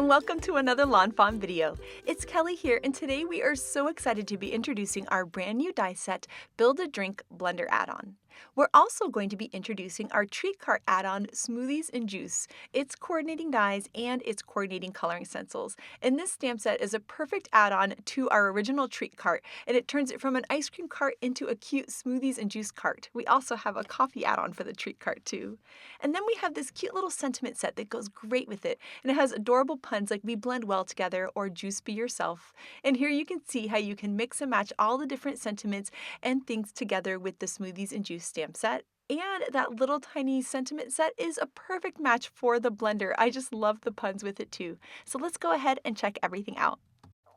and welcome to another lawnfawn video. It's Kelly here, and today we are so excited to be introducing our brand new die set, Build a Drink Blender add-on. We're also going to be introducing our treat cart add-on, Smoothies and Juice. It's coordinating dies and it's coordinating coloring stencils. And this stamp set is a perfect add-on to our original treat cart, and it turns it from an ice cream cart into a cute smoothies and juice cart. We also have a coffee add-on for the treat cart too. And then we have this cute little sentiment set that goes great with it, and it has adorable puns like "we blend well together" or "juice be yourself." And here you can see how you can mix and match all the different sentiments and things together with the Smoothies and Juice stamp set. And that little tiny sentiment set is a perfect match for the blender. I just love the puns with it too. So let's go ahead and check everything out.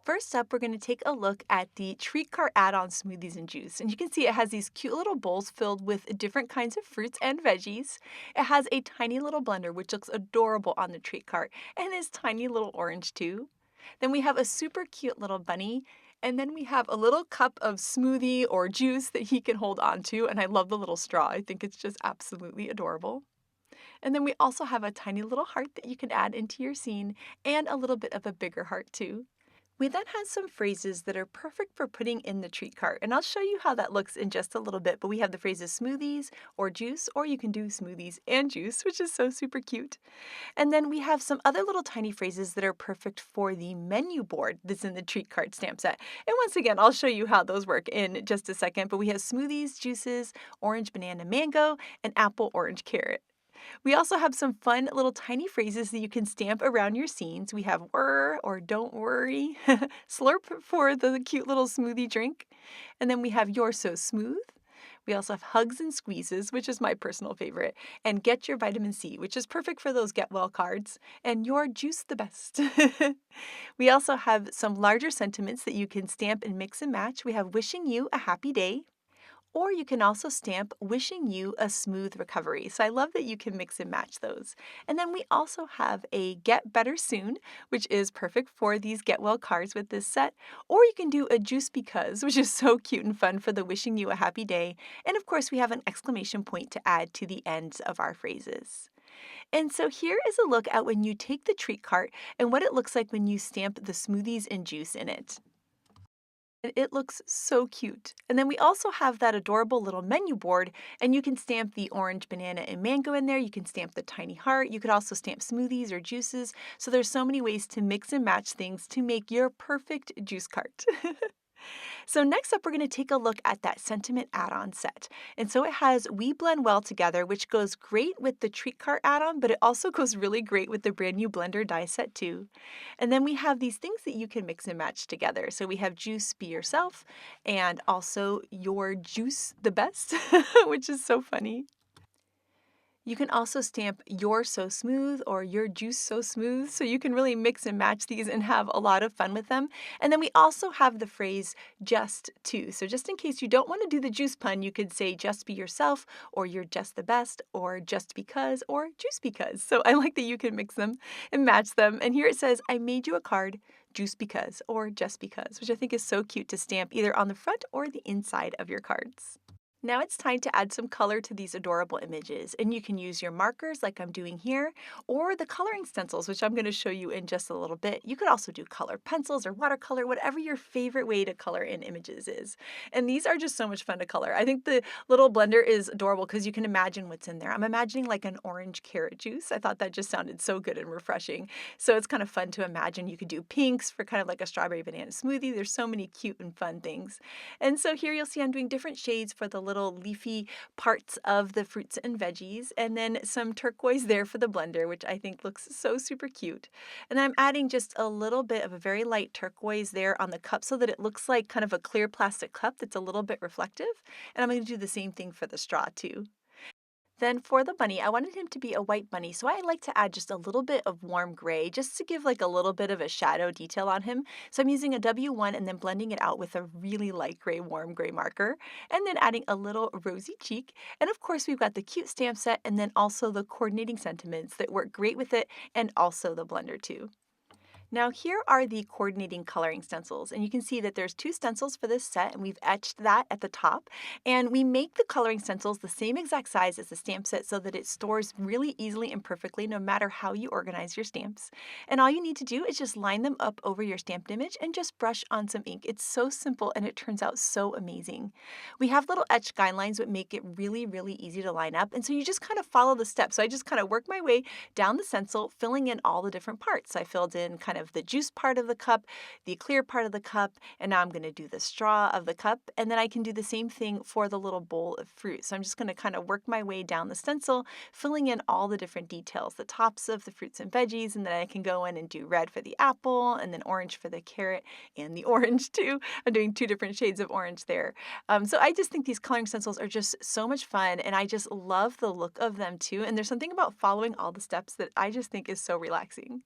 First up, we're going to take a look at the treat cart add-on Smoothies and Juice. And you can see it has these cute little bowls filled with different kinds of fruits and veggies. It has a tiny little blender, which looks adorable on the treat cart, and is tiny little orange too. Then we have a super cute little bunny. And then we have a little cup of smoothie or juice that he can hold on to. And I love the little straw. I think it's just absolutely adorable. And then we also have a tiny little heart that you can add into your scene, and a little bit of a bigger heart too. We then have some phrases that are perfect for putting in the treat cart, and I'll show you how that looks in just a little bit, but we have the phrases smoothies or juice, or you can do smoothies and juice, which is so super cute. And then we have some other little tiny phrases that are perfect for the menu board that's in the treat cart stamp set. And once again, I'll show you how those work in just a second, but we have smoothies, juices, orange, banana, mango, and apple, orange, carrot. We also have some fun little tiny phrases that you can stamp around your scenes. We have whir or don't worry, slurp for the cute little smoothie drink, and then we have you're so smooth. We also have hugs and squeezes, which is my personal favorite, and get your vitamin C, which is perfect for those get well cards, and your juice the best. We also have some larger sentiments that you can stamp and mix and match. We have wishing you a happy day. Or you can also stamp wishing you a smooth recovery. So I love that you can mix and match those. And then we also have a get better soon, which is perfect for these get well cards with this set. Or you can do a juice because, which is so cute and fun for the wishing you a happy day. And of course we have an exclamation point to add to the ends of our phrases. And so here is a look at when you take the treat cart and what it looks like when you stamp the smoothies and juice in it. It looks so cute. And then we also have that adorable little menu board, and you can stamp the orange, banana, and mango in there. You can stamp the tiny heart. You could also stamp smoothies or juices. So there's so many ways to mix and match things to make your perfect juice cart. So next up, we're going to take a look at that sentiment add-on set. And so it has We Blend Well Together, which goes great with the treat cart add-on, but it also goes really great with the brand new blender die set too. And then we have these things that you can mix and match together. So we have juice be yourself, and also your juice the best, which is so funny. You can also stamp "you're so smooth" or "your juice so smooth," so you can really mix and match these and have a lot of fun with them. And then we also have the phrase "just too." So just in case you don't want to do the juice pun, you could say "just be yourself," or "you're just the best," or "just because," or "juice because." So I like that you can mix them and match them. And here it says, "I made you a card, juice because," or "just because," which I think is so cute to stamp either on the front or the inside of your cards. Now it's time to add some color to these adorable images, and you can use your markers like I'm doing here, or the coloring stencils, which I'm going to show you in just a little bit. You could also do color pencils or watercolor, whatever your favorite way to color in images is. And these are just so much fun to color. I think the little blender is adorable because you can imagine what's in there. I'm imagining like an orange carrot juice. I thought that just sounded so good and refreshing. So it's kind of fun to imagine. You could do pinks for kind of like a strawberry banana smoothie. There's so many cute and fun things. And so here you'll see I'm doing different shades for the little leafy parts of the fruits and veggies, and then some turquoise there for the blender, which I think looks so super cute. And then I'm adding just a little bit of a very light turquoise there on the cup so that it looks like kind of a clear plastic cup that's a little bit reflective. And I'm going to do the same thing for the straw too. Then for the bunny, I wanted him to be a white bunny, so I like to add just a little bit of warm gray just to give like a little bit of a shadow detail on him. So I'm using a W1 and then blending it out with a really light gray, warm gray marker, and then adding a little rosy cheek. And of course, we've got the cute stamp set and then also the coordinating sentiments that work great with it, and also the blender too. Now here are the coordinating coloring stencils, and you can see that there's 2 stencils for this set, and we've etched that at the top. And we make the coloring stencils the same exact size as the stamp set so that it stores really easily and perfectly no matter how you organize your stamps. And all you need to do is just line them up over your stamped image and just brush on some ink. It's so simple and it turns out so amazing. We have little etched guidelines that make it really, really easy to line up, and so you just kind of follow the steps. So I just kind of work my way down the stencil, filling in all the different parts. I filled in kind of the juice part of the cup, the clear part of the cup, and now I'm going to do the straw of the cup, and then I can do the same thing for the little bowl of fruit. So I'm just going to kind of work my way down the stencil, filling in all the different details, the tops of the fruits and veggies, and then I can go in and do red for the apple, and then orange for the carrot, and the orange too. I'm doing 2 different shades of orange there. So I just think these coloring stencils are just so much fun, and I just love the look of them too. And there's something about following all the steps that I just think is so relaxing.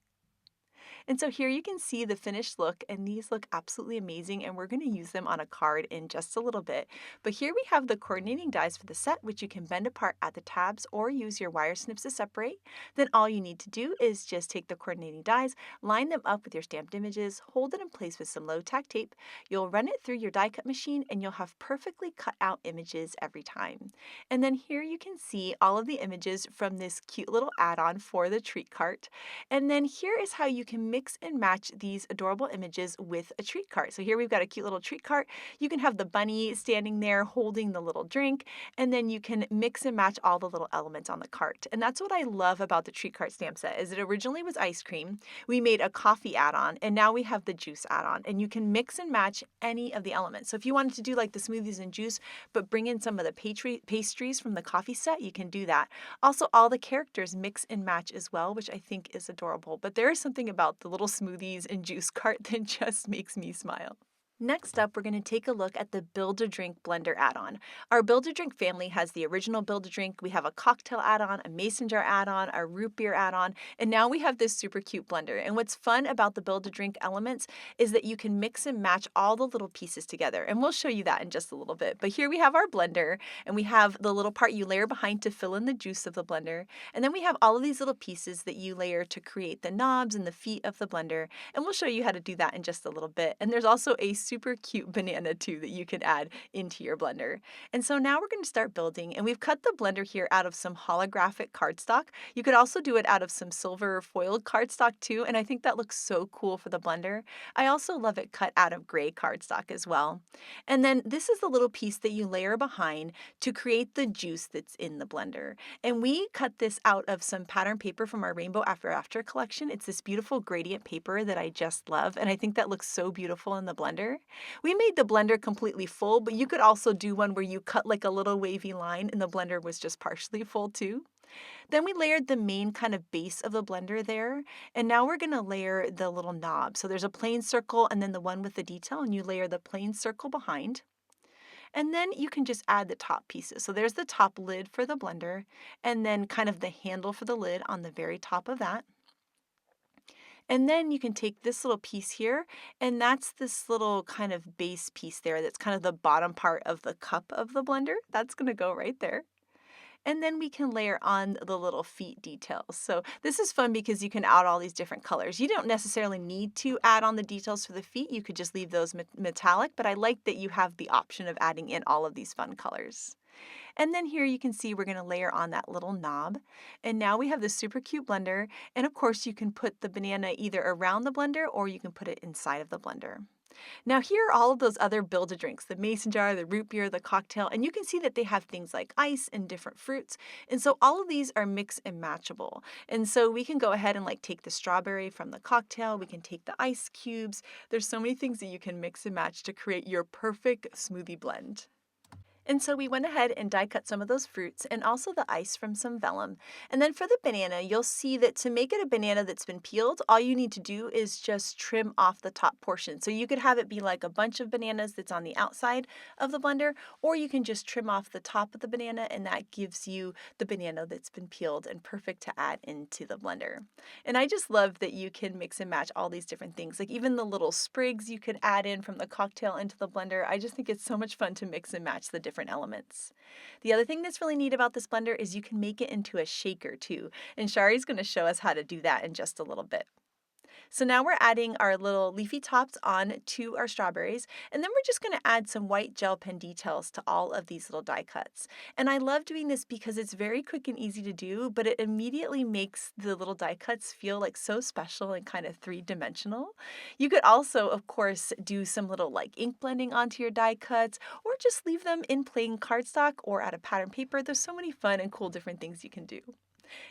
And so here you can see the finished look, and these look absolutely amazing, and we're going to use them on a card in just a little bit. But here we have the coordinating dies for the set, which you can bend apart at the tabs or use your wire snips to separate. Then all you need to do is just take the coordinating dies, line them up with your stamped images, hold it in place with some low tack tape. You'll run it through your die cut machine, and you'll have perfectly cut out images every time. And then here you can see all of the images from this cute little add-on for the treat cart. And then here is how you can mix and match these adorable images with a treat cart. So here we've got a cute little treat cart. You can have the bunny standing there holding the little drink, and then you can mix and match all the little elements on the cart. And that's what I love about the treat cart stamp set, is it originally was ice cream. We made a coffee add-on, and now we have the juice add-on, and you can mix and match any of the elements. So if you wanted to do like the smoothies and juice, but bring in some of the pastries from the coffee set, you can do that. Also, all the characters mix and match as well, which I think is adorable. But there is something about the little smoothies and juice cart that just makes me smile. Next up, we're going to take a look at the Build-A-Drink Blender add-on. Our Build-A-Drink family has the original Build-A-Drink, we have a cocktail add-on, a mason jar add-on, a root beer add-on, and now we have this super cute blender. And what's fun about the Build-A-Drink elements is that you can mix and match all the little pieces together, and we'll show you that in just a little bit. But here we have our blender, and we have the little part you layer behind to fill in the juice of the blender, and then we have all of these little pieces that you layer to create the knobs and the feet of the blender, and we'll show you how to do that in just a little bit. And there's also a super cute banana too that you can add into your blender. And so now we're going to start building, and we've cut the blender here out of some holographic cardstock. You could also do it out of some silver foiled cardstock too, and I think that looks so cool for the blender. I also love it cut out of gray cardstock as well. And then this is the little piece that you layer behind to create the juice that's in the blender. And we cut this out of some pattern paper from our Rainbow After After collection. It's this beautiful gradient paper that I just love, and I think that looks so beautiful in the blender. We made the blender completely full, but you could also do one where you cut like a little wavy line and the blender was just partially full too. Then we layered the main kind of base of the blender there, and now we're going to layer the little knob. So there's a plain circle and then the one with the detail, and you layer the plain circle behind. And then you can just add the top pieces. So there's the top lid for the blender, and then kind of the handle for the lid on the very top of that. And then you can take this little piece here, and that's this little kind of base piece there that's kind of the bottom part of the cup of the blender. That's going to go right there. And then we can layer on the little feet details. So this is fun because you can add all these different colors. You don't necessarily need to add on the details for the feet. You could just leave those metallic, but I like that you have the option of adding in all of these fun colors. And then here you can see we're going to layer on that little knob. And now we have this super cute blender. And of course you can put the banana either around the blender or you can put it inside of the blender. Now here are all of those other Build-A-Drinks, the mason jar, the root beer, the cocktail, and you can see that they have things like ice and different fruits. And so all of these are mix and matchable. And so we can go ahead and like take the strawberry from the cocktail, we can take the ice cubes. There's so many things that you can mix and match to create your perfect smoothie blend. And so we went ahead and die cut some of those fruits and also the ice from some vellum. And then for the banana, you'll see that to make it a banana that's been peeled, all you need to do is just trim off the top portion. So you could have it be like a bunch of bananas that's on the outside of the blender, or you can just trim off the top of the banana and that gives you the banana that's been peeled and perfect to add into the blender. And I just love that you can mix and match all these different things. Like even the little sprigs you could add in from the cocktail into the blender. I just think it's so much fun to mix and match the different elements. The other thing that's really neat about this blender is you can make it into a shaker too, and Shari's going to show us how to do that in just a little bit. So now we're adding our little leafy tops on to our strawberries, and then we're just going to add some white gel pen details to all of these little die cuts. And I love doing this because it's very quick and easy to do, but it immediately makes the little die cuts feel like so special and kind of three-dimensional. You could also, of course, do some little like ink blending onto your die cuts, or just leave them in plain cardstock or out of pattern paper. There's so many fun and cool different things you can do.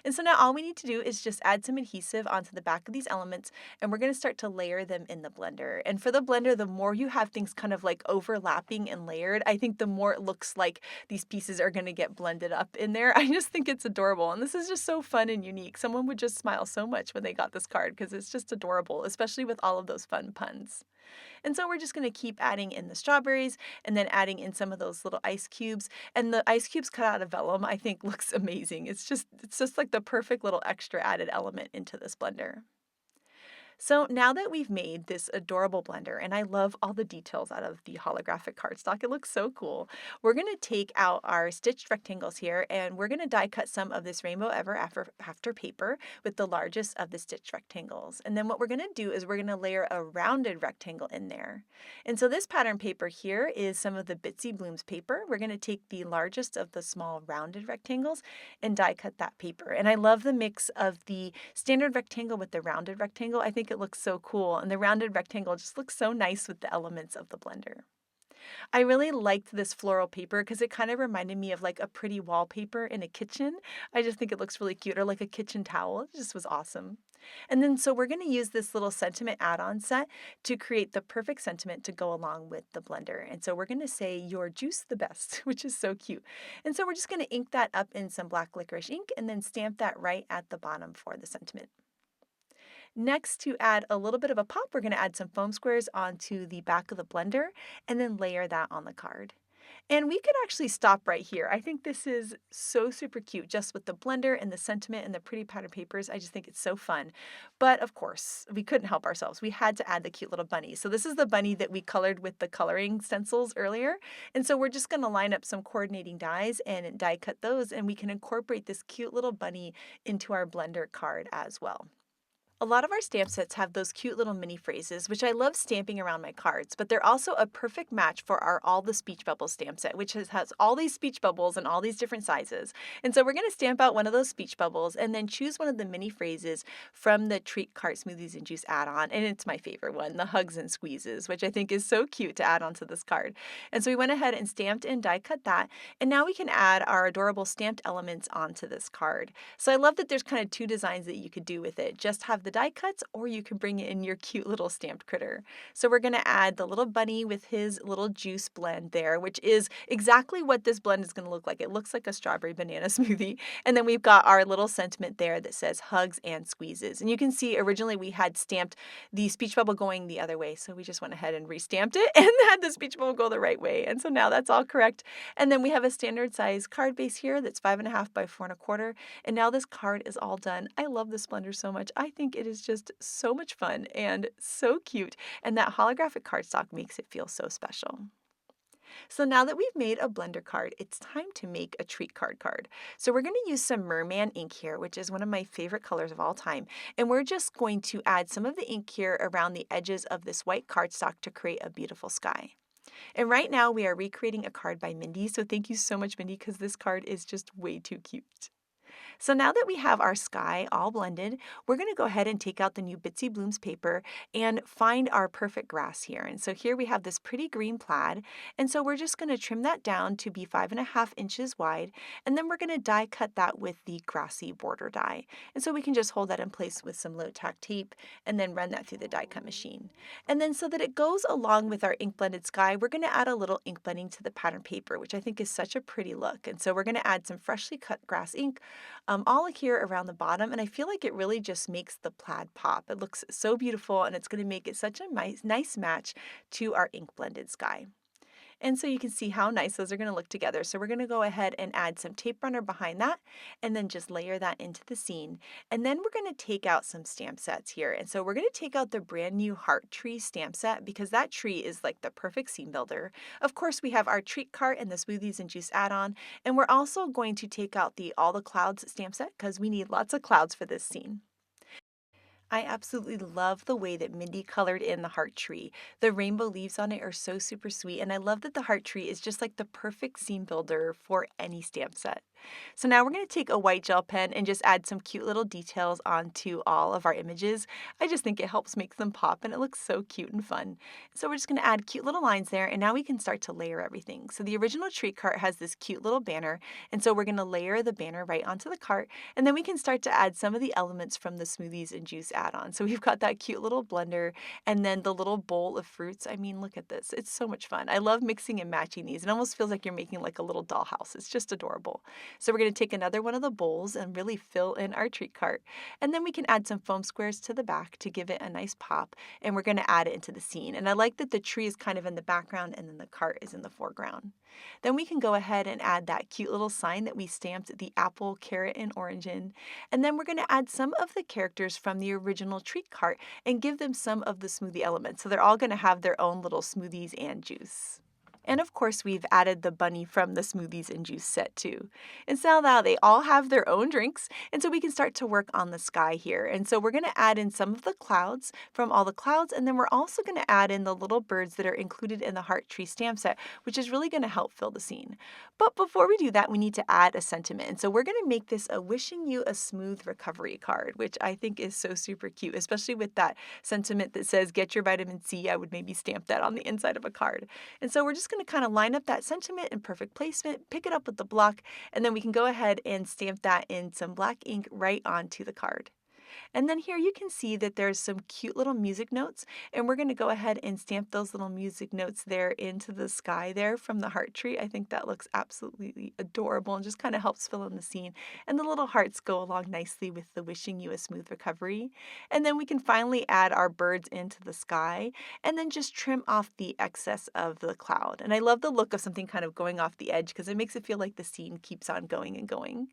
And so now all we need to do is just add some adhesive onto the back of these elements, and we're going to start to layer them in the blender. And for the blender, the more you have things kind of like overlapping and layered, I think the more it looks like these pieces are going to get blended up in there. I just think it's adorable, and this is just so fun and unique. Someone would just smile so much when they got this card because it's just adorable, especially with all of those fun puns. And so we're just going to keep adding in the strawberries and then adding in some of those little ice cubes. And the ice cubes cut out of vellum, I think looks amazing. It's just like the perfect little extra added element into this blender. So now that we've made this adorable blender, and I love all the details out of the holographic cardstock, it looks so cool. We're going to take out our stitched rectangles here, and we're going to die cut some of this rainbow ever after paper with the largest of the stitched rectangles. And then what we're going to do is we're going to layer a rounded rectangle in there. And so this pattern paper here is some of the Bitsy Blooms paper. We're going to take the largest of the small rounded rectangles and die cut that paper. And I love the mix of the standard rectangle with the rounded rectangle. I think it looks so cool, and the rounded rectangle just looks so nice with the elements of the blender. I really liked this floral paper because it kind of reminded me of like a pretty wallpaper in a kitchen. I just think it looks really cute, or like a kitchen towel. It just was awesome. And then so we're going to use this little sentiment add-on set to create the perfect sentiment to go along with the blender. And so we're going to say your juice the best, which is so cute. And so we're just going to ink that up in some black licorice ink and then stamp that right at the bottom for the sentiment. Next, to add a little bit of a pop, we're going to add some foam squares onto the back of the blender and then layer that on the card. And we could actually stop right here. I think this is so super cute, just with the blender and the sentiment and the pretty pattern papers. I just think it's so fun. But of course, we couldn't help ourselves. We had to add the cute little bunny. So this is the bunny that we colored with the coloring stencils earlier. And so we're just going to line up some coordinating dies and die cut those, and we can incorporate this cute little bunny into our blender card as well. A lot of our stamp sets have those cute little mini phrases, which I love stamping around my cards, but they're also a perfect match for our All the Speech Bubbles stamp set, which has all these speech bubbles in all these different sizes. And so we're going to stamp out one of those speech bubbles and then choose one of the mini phrases from the Treat Cart Smoothies and Juice add-on, and it's my favorite one, the Hugs and Squeezes, which I think is so cute to add onto this card. And so we went ahead and stamped and die cut that, and now we can add our adorable stamped elements onto this card. So I love that there's kind of two designs that you could do with it. Just have the die cuts, or you can bring in your cute little stamped critter. So we're going to add the little bunny with his little juice blend there, which is exactly what this blend is going to look like. It looks like a strawberry banana smoothie. And then we've got our little sentiment there that says hugs and squeezes. And you can see originally we had stamped the speech bubble going the other way. So we just went ahead and restamped it and had the speech bubble go the right way. And so now that's all correct. And then we have a standard size card base here that's 5.5 by 4.25. And now this card is all done. I love this blender so much. I think it is just so much fun and so cute. And that holographic cardstock makes it feel so special. So now that we've made a blender card, it's time to make a treat card. So we're going to use some merman ink here, which is one of my favorite colors of all time. And we're just going to add some of the ink here around the edges of this white cardstock to create a beautiful sky. And right now we are recreating a card by Mindy. So thank you so much, Mindy, because this card is just way too cute. So now that we have our sky all blended, we're going to go ahead and take out the new Bitsy Blooms paper and find our perfect grass here. And so here we have this pretty green plaid. And so we're just going to trim that down to be 5.5 inches wide. And then we're going to die cut that with the Grassy border die. And so we can just hold that in place with some low tack tape and then run that through the die cut machine. And then so that it goes along with our ink blended sky, we're going to add a little ink blending to the pattern paper, which I think is such a pretty look. And so we're going to add some freshly cut grass ink all here around the bottom, and I feel like it really just makes the plaid pop. It looks so beautiful, and it's going to make it such a nice match to our ink blended sky. And so you can see how nice those are going to look together. So we're going to go ahead and add some tape runner behind that and then just layer that into the scene. And then we're going to take out some stamp sets here. And so we're going to take out the brand new Heart Tree stamp set because that tree is like the perfect scene builder. Of course, we have our treat cart and the Smoothies and Juice add-on. And we're also going to take out the All the Clouds stamp set because we need lots of clouds for this scene. I absolutely love the way that Mindy colored in the heart tree. The rainbow leaves on it are so super sweet, and I love that the heart tree is just like the perfect scene builder for any stamp set. So now we're going to take a white gel pen and just add some cute little details onto all of our images. I just think it helps make them pop and it looks so cute and fun. So we're just going to add cute little lines there, and now we can start to layer everything. So the original treat cart has this cute little banner, and so we're going to layer the banner right onto the cart, and then we can start to add some of the elements from the smoothies and juice add-on. So we've got that cute little blender and then the little bowl of fruits. I mean, look at this. It's so much fun. I love mixing and matching these. It almost feels like you're making like a little dollhouse. It's just adorable. So we're going to take another one of the bowls and really fill in our treat cart. And then we can add some foam squares to the back to give it a nice pop. And we're going to add it into the scene. And I like that the tree is kind of in the background and then the cart is in the foreground. Then we can go ahead and add that cute little sign that we stamped the apple, carrot, and orange in. And then we're going to add some of the characters from the original treat cart and give them some of the smoothie elements. So they're all going to have their own little smoothies and juice. And of course, we've added the bunny from the smoothies and juice set too. And so now they all have their own drinks, and so we can start to work on the sky here. And so we're going to add in some of the clouds from all the clouds, and then we're also going to add in the little birds that are included in the heart tree stamp set, which is really going to help fill the scene. But before we do that, we need to add a sentiment. And so we're going to make this a wishing you a smooth recovery card, which I think is so super cute, especially with that sentiment that says get your vitamin C. I would maybe stamp that on the inside of a card. And so we're just going to kind of line up that sentiment in perfect placement, pick it up with the block, and then we can go ahead and stamp that in some black ink right onto the card. And then here you can see that there's some cute little music notes, and we're going to go ahead and stamp those little music notes there into the sky there from the heart tree. I think that looks absolutely adorable and just kind of helps fill in the scene. And the little hearts go along nicely with the wishing you a smooth recovery. And then we can finally add our birds into the sky and then just trim off the excess of the cloud. And I love the look of something kind of going off the edge because it makes it feel like the scene keeps on going and going.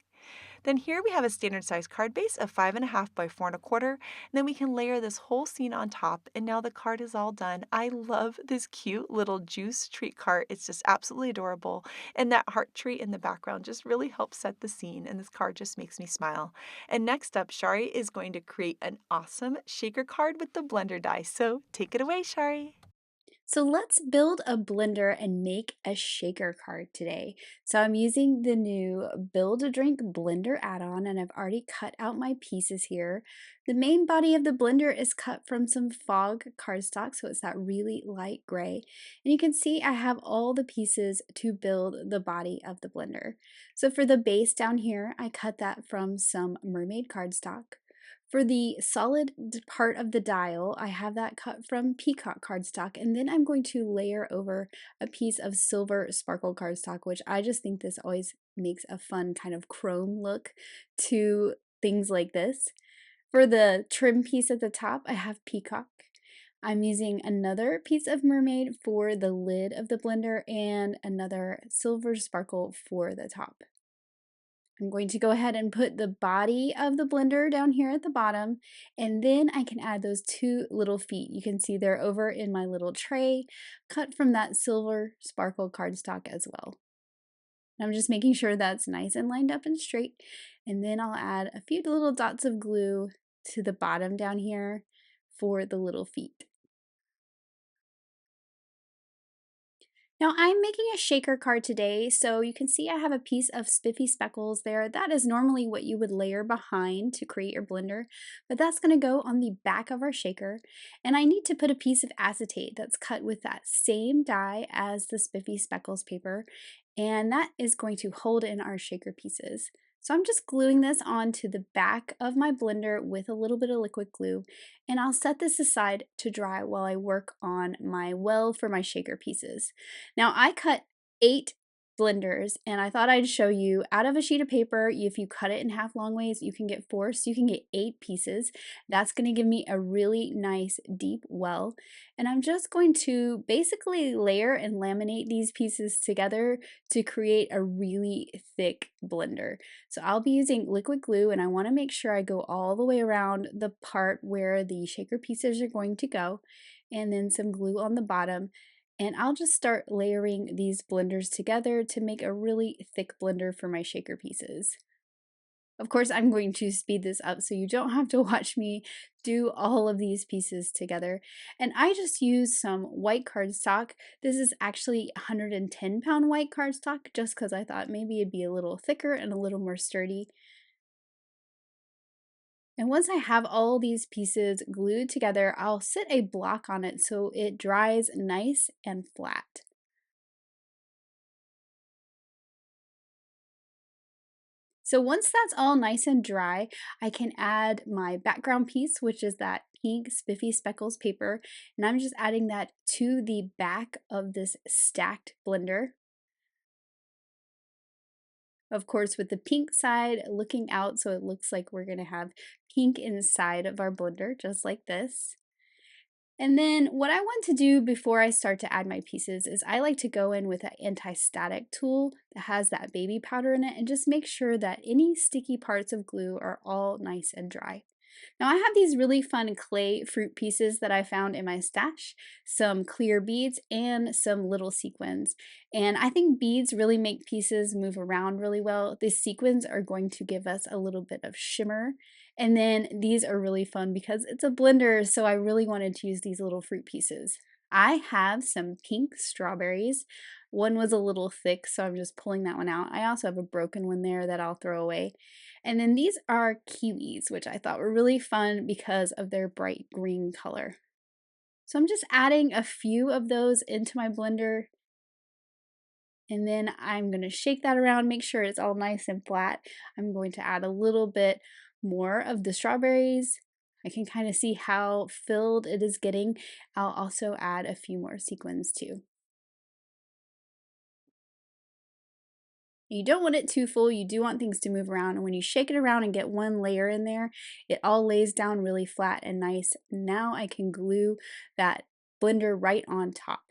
Then here we have a standard size card base of 5.5 by 4.25. And then we can layer this whole scene on top. And now the card is all done. I love this cute little juice treat cart. It's just absolutely adorable. And that heart tree in the background just really helps set the scene. And this card just makes me smile. And next up, Shari is going to create an awesome shaker card with the blender die. So take it away, Shari. So let's build a blender and make a shaker card today. So I'm using the new Build a Drink blender add-on, and I've already cut out my pieces here. The main body of the blender is cut from some fog cardstock, so it's that really light gray. And you can see I have all the pieces to build the body of the blender. So for the base down here, I cut that from some mermaid cardstock. For the solid part of the dial, I have that cut from peacock cardstock, and then I'm going to layer over a piece of silver sparkle cardstock, which I just think this always makes a fun kind of chrome look to things like this. For the trim piece at the top, I have peacock. I'm using another piece of mermaid for the lid of the blender and another silver sparkle for the top. I'm going to go ahead and put the body of the blender down here at the bottom, and then I can add those two little feet. You can see they're over in my little tray, cut from that silver sparkle cardstock as well. And I'm just making sure that's nice and lined up and straight, and then I'll add a few little dots of glue to the bottom down here for the little feet. Now I'm making a shaker card today, so you can see I have a piece of spiffy speckles there. That is normally what you would layer behind to create your blender, but that's going to go on the back of our shaker. And I need to put a piece of acetate that's cut with that same die as the spiffy speckles paper, and that is going to hold in our shaker pieces. So I'm just gluing this onto the back of my blender with a little bit of liquid glue, and I'll set this aside to dry while I work on my well for my shaker pieces. Now I cut 8 blenders, and I thought I'd show you out of a sheet of paper, if you cut it in half long ways, you can get 4, so you can get 8 pieces. That's going to give me a really nice deep well. And I'm just going to basically layer and laminate these pieces together to create a really thick blender. So I'll be using liquid glue, and I want to make sure I go all the way around the part where the shaker pieces are going to go, and then some glue on the bottom. And I'll just start layering these blenders together to make a really thick blender for my shaker pieces. Of course, I'm going to speed this up so you don't have to watch me do all of these pieces together. And I just used some white cardstock. This is actually 110-pound white cardstock just because I thought maybe it'd be a little thicker and a little more sturdy. And once I have all these pieces glued together, I'll sit a block on it so it dries nice and flat. So once that's all nice and dry, I can add my background piece, which is that pink spiffy speckles paper, and I'm just adding that to the back of this stacked blender. Of course, with the pink side looking out so it looks like we're gonna have pink inside of our blender, just like this. And then what I want to do before I start to add my pieces is I like to go in with an anti-static tool that has that baby powder in it and just make sure that any sticky parts of glue are all nice and dry. Now I have these really fun clay fruit pieces that I found in my stash, some clear beads and some little sequins. And I think beads really make pieces move around really well. The sequins are going to give us a little bit of shimmer. And then these are really fun because it's a blender, so I really wanted to use these little fruit pieces. I have some pink strawberries. One was a little thick, so I'm just pulling that one out. I also have a broken one there that I'll throw away. And then these are kiwis, which I thought were really fun because of their bright green color. So I'm just adding a few of those into my blender. And then I'm going to shake that around, make sure it's all nice and flat. I'm going to add a little bit more of the strawberries. I can kind of see how filled it is getting. I'll also add a few more sequins too. You don't want it too full, you do want things to move around, and when you shake it around and get one layer in there, it all lays down really flat and nice. Now I can glue that blender right on top.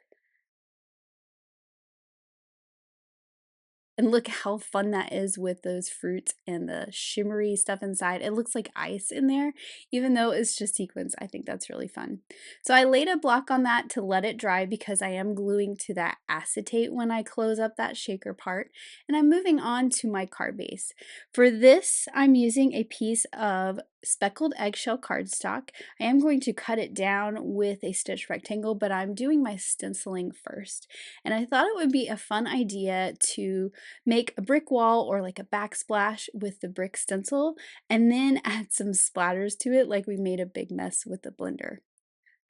And look how fun that is with those fruits and the shimmery stuff inside. It looks like ice in there, even though it's just sequins. I think that's really fun. So I laid a block on that to let it dry because I am gluing to that acetate when I close up that shaker part. And I'm moving on to my card base. For this, I'm using a piece of speckled eggshell cardstock. I am going to cut it down with a stitch rectangle, but I'm doing my stenciling first. And I thought it would be a fun idea to make a brick wall or like a backsplash with the brick stencil and then add some splatters to it like we made a big mess with the blender.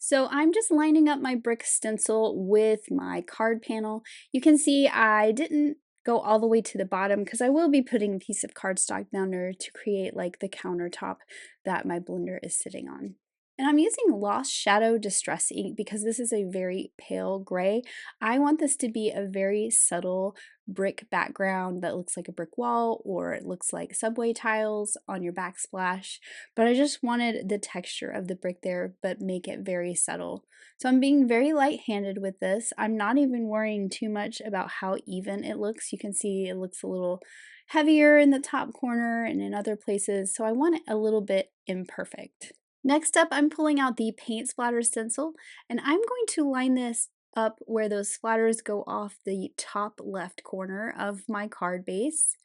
So I'm just lining up my brick stencil with my card panel. You can see I didn't go all the way to the bottom because I will be putting a piece of cardstock down there to create like the countertop that my blender is sitting on. And I'm using Lost Shadow Distress ink because this is a very pale gray. I want this to be a very subtle brick background that looks like a brick wall or it looks like subway tiles on your backsplash, but I just wanted the texture of the brick there but make it very subtle. So I'm being very light-handed with this. I'm not even worrying too much about how even it looks. You can see it looks a little heavier in the top corner and in other places, so I want it a little bit imperfect. Next up, I'm pulling out the paint splatter stencil, and I'm going to line this up where those splatters go off the top left corner of my card base.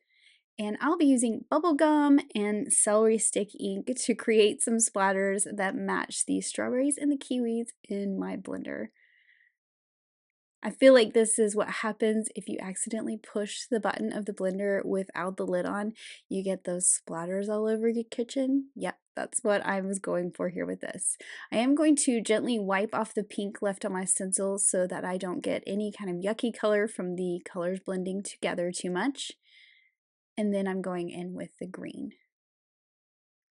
And I'll be using bubble gum and celery stick ink to create some splatters that match the strawberries and the kiwis in my blender. I feel like this is what happens if you accidentally push the button of the blender without the lid on. You get those splatters all over your kitchen. Yep, that's what I was going for here with this. I am going to gently wipe off the pink left on my stencil so that I don't get any kind of yucky color from the colors blending together too much. And then I'm going in with the green.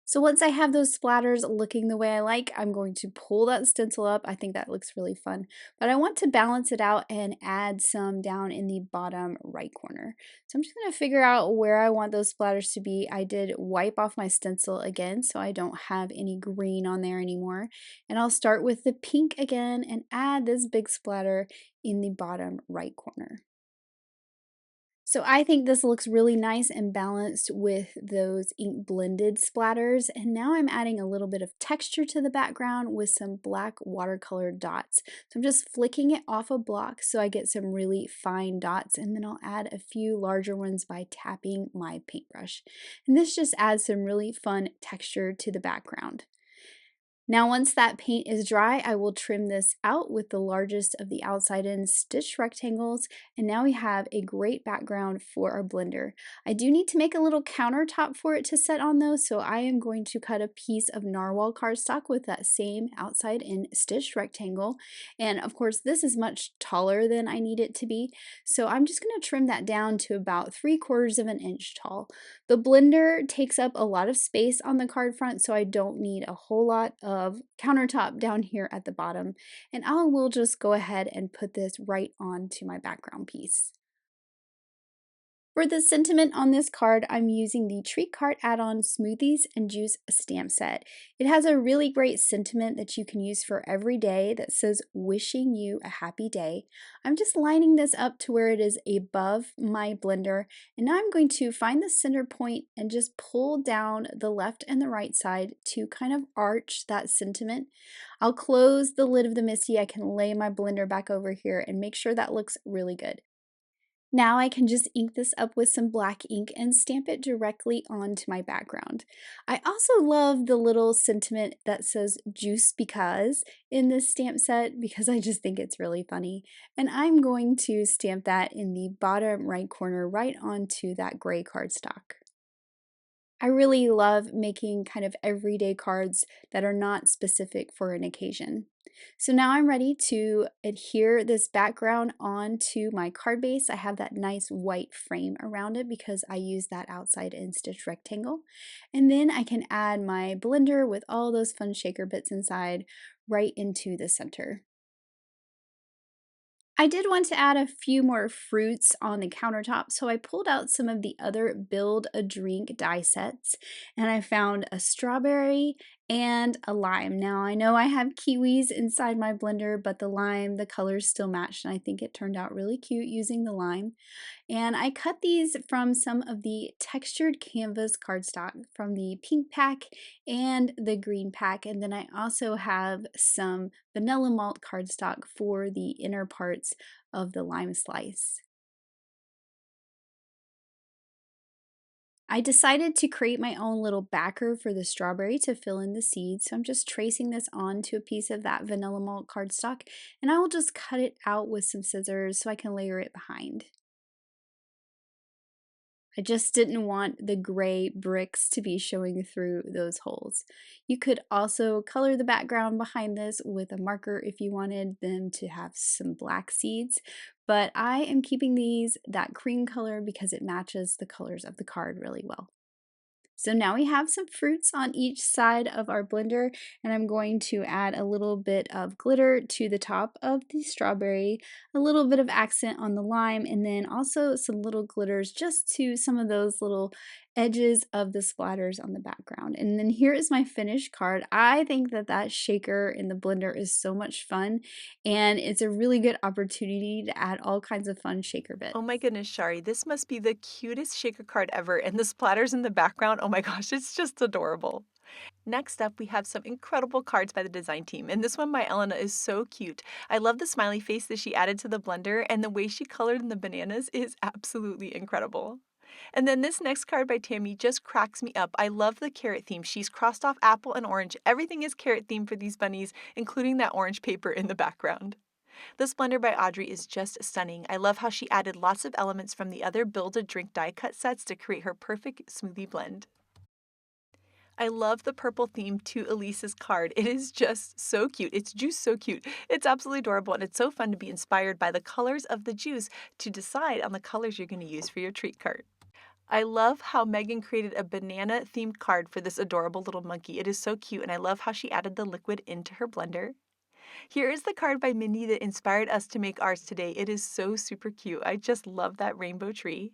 So once I have those splatters looking the way I like, I'm going to pull that stencil up. I think that looks really fun. But I want to balance it out and add some down in the bottom right corner. So I'm just going to figure out where I want those splatters to be. I did wipe off my stencil again so I don't have any green on there anymore. And I'll start with the pink again and add this big splatter in the bottom right corner. So I think this looks really nice and balanced with those ink blended splatters. And now I'm adding a little bit of texture to the background with some black watercolor dots. So I'm just flicking it off a block so I get some really fine dots, and then I'll add a few larger ones by tapping my paintbrush. And this just adds some really fun texture to the background. Now once that paint is dry, I will trim this out with the largest of the outside in stitched rectangles, and now we have a great background for our blender. I do need to make a little countertop for it to set on though, so I am going to cut a piece of narwhal cardstock with that same outside in stitched rectangle, and of course this is much taller than I need it to be, so I'm just going to trim that down to about 3/4 of an inch tall. The blender takes up a lot of space on the card front, so I don't need a whole lot of countertop down here at the bottom. And I will just go ahead and put this right onto my background piece. For the sentiment on this card, I'm using the Treat Cart add-on Smoothies and Juice stamp set. It has a really great sentiment that you can use for every day that says, wishing you a happy day. I'm just lining this up to where it is above my blender, and now I'm going to find the center point and just pull down the left and the right side to kind of arch that sentiment. I'll close the lid of the Misty. I can lay my blender back over here and make sure that looks really good. Now I can just ink this up with some black ink and stamp it directly onto my background. I also love the little sentiment that says juice because in this stamp set because I just think it's really funny. And I'm going to stamp that in the bottom right corner right onto that gray cardstock. I really love making kind of everyday cards that are not specific for an occasion. So now I'm ready to adhere this background onto my card base. I have that nice white frame around it because I use that outside in stitch rectangle. And then I can add my blender with all those fun shaker bits inside right into the center. I did want to add a few more fruits on the countertop, so I pulled out some of the other Build a Drink die sets, and I found a strawberry and a lime. Now, I know I have kiwis inside my blender, but the lime, the colors still matched, and I think it turned out really cute using the lime. And I cut these from some of the textured canvas cardstock from the pink pack and the green pack. And then I also have some vanilla malt cardstock for the inner parts of the lime slice. I decided to create my own little backer for the strawberry to fill in the seeds. So I'm just tracing this onto a piece of that vanilla malt cardstock, and I will just cut it out with some scissors so I can layer it behind. I just didn't want the gray bricks to be showing through those holes. You could also color the background behind this with a marker if you wanted them to have some black seeds, but I am keeping these that cream color because it matches the colors of the card really well. So now we have some fruits on each side of our blender, and I'm going to add a little bit of glitter to the top of the strawberry, a little bit of accent on the lime, and then also some little glitters just to some of those little edges of the splatters on the background. And then here is my finished card. I think that that shaker in the blender is so much fun, and it's a really good opportunity to add all kinds of fun shaker bits. Oh my goodness, Shari, this must be the cutest shaker card ever, and the splatters in the background, oh my gosh, it's just adorable. Next up, we have some incredible cards by the design team, and this one by Elena is so cute. I love the smiley face that she added to the blender, and the way she colored in the bananas is absolutely incredible. And then this next card by Tammy just cracks me up. I love the carrot theme. She's crossed off apple and orange. Everything is carrot themed for these bunnies, including that orange paper in the background. This blender by Audrey is just stunning. I love how she added lots of elements from the other Build a Drink die cut sets to create her perfect smoothie blend. I love the purple theme to Elise's card. It is just so cute. It's juice so cute. It's absolutely adorable, and it's so fun to be inspired by the colors of the juice to decide on the colors you're going to use for your treat cart. I love how Megan created a banana themed card for this adorable little monkey. It is so cute, and I love how she added the liquid into her blender. Here is the card by Mindy that inspired us to make ours today. It is so super cute. I just love that rainbow tree.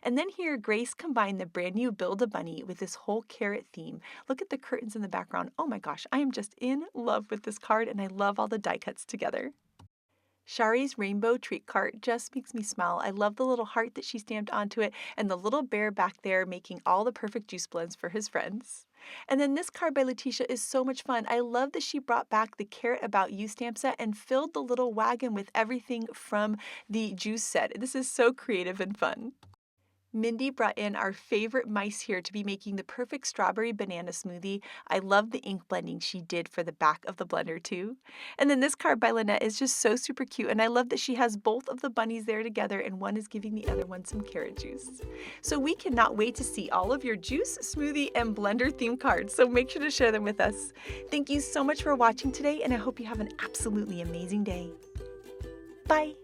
And then here, Grace combined the brand new Build-A-Bunny with this whole carrot theme. Look at the curtains in the background. Oh my gosh, I am just in love with this card, and I love all the die cuts together. Shari's rainbow treat cart just makes me smile. I love the little heart that she stamped onto it and the little bear back there making all the perfect juice blends for his friends. And then this card by Letitia is so much fun. I love that she brought back the Carrot About You stamp set and filled the little wagon with everything from the juice set. This is so creative and fun. Mindy brought in our favorite mice here to be making the perfect strawberry banana smoothie. I love the ink blending she did for the back of the blender too. And then this card by Lynette is just so super cute, and I love that she has both of the bunnies there together and one is giving the other one some carrot juice. So we cannot wait to see all of your juice, smoothie, and blender themed cards, so make sure to share them with us. Thank you so much for watching today, and I hope you have an absolutely amazing day. Bye!